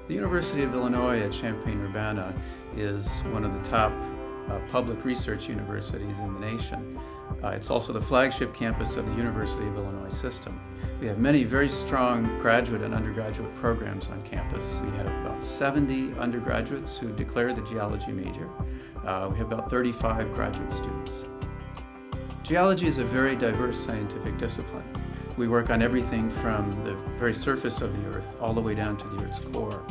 The University of Illinois at Champaign-Urbana is one of the top public research universities in the nation. It's also the flagship campus of the University of Illinois system. We have many very strong graduate and undergraduate programs on campus. We have about 70 undergraduates who declare the geology major. We have about 35 graduate students. Geology is a very diverse scientific discipline. We work on everything from the very surface of the Earth all the way down to the Earth's core.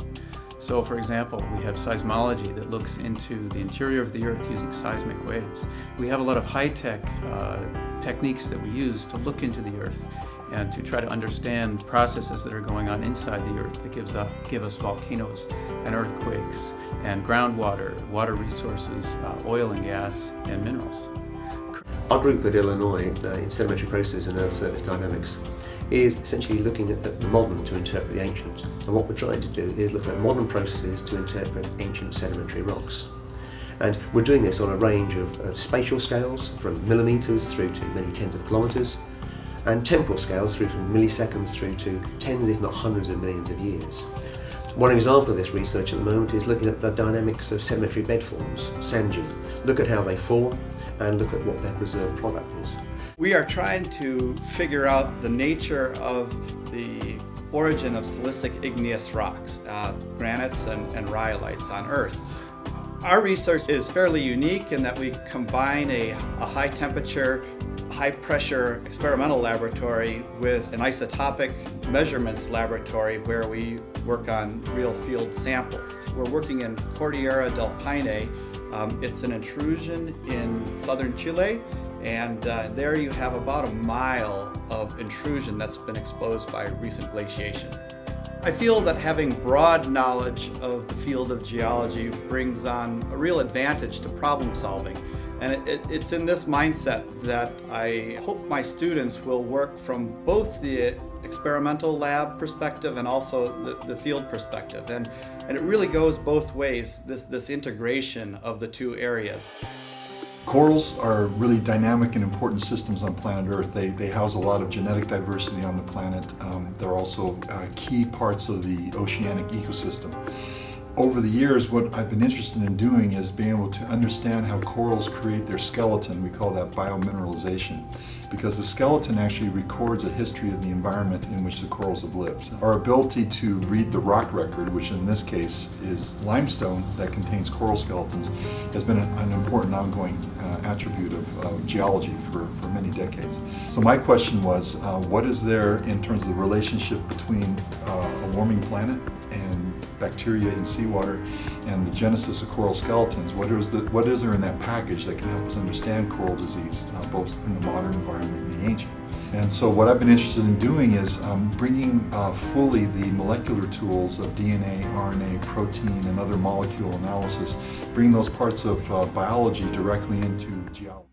So, for example, we have seismology that looks into the interior of the Earth using seismic waves. We have a lot of high-tech techniques that we use to look into the Earth and to try to understand processes that are going on inside the Earth that give us volcanoes and earthquakes and groundwater, water resources, oil and gas, and minerals. Our group at Illinois in sedimentary processes and earth surface dynamics is essentially looking at the modern to interpret the ancient. And what we're trying to do is look at modern processes to interpret ancient sedimentary rocks. And we're doing this on a range of spatial scales, from millimeters through to many tens of kilometers, and temporal scales through from milliseconds through to tens if not hundreds of millions of years. One example of this research at the moment is looking at the dynamics of sedimentary bed forms, sand dune. Look at how they form and look at what their preserved product is. We are trying to figure out the nature of the origin of silicic igneous rocks, granites and rhyolites on Earth. Our research is fairly unique in that we combine a high temperature, high pressure experimental laboratory with an isotopic measurements laboratory where we work on real field samples. We're working in Cordillera del Paine. It's an intrusion in southern Chile, and there you have about a mile of intrusion that's been exposed by recent glaciation. I feel that having broad knowledge of the field of geology brings on a real advantage to problem solving. And it's in this mindset that I hope my students will work from both the experimental lab perspective and also the field perspective. And it really goes both ways, this integration of the two areas. Corals are really dynamic and important systems on planet Earth. They house a lot of genetic diversity on the planet. They're also key parts of the oceanic ecosystem. Over the years, what I've been interested in doing is being able to understand how corals create their skeleton. We call that biomineralization, because the skeleton actually records a history of the environment in which the corals have lived. Our ability to read the rock record, which in this case is limestone that contains coral skeletons, has been an important ongoing attribute of geology for many decades. So my question was, what is there in terms of the relationship between a warming planet and bacteria in seawater and the genesis of coral skeletons? What is there in that package that can help us understand coral disease, both in the modern environment and the ancient? And so what I've been interested in doing is bringing fully the molecular tools of DNA, RNA, protein, and other molecule analysis, bringing those parts of biology directly into geology.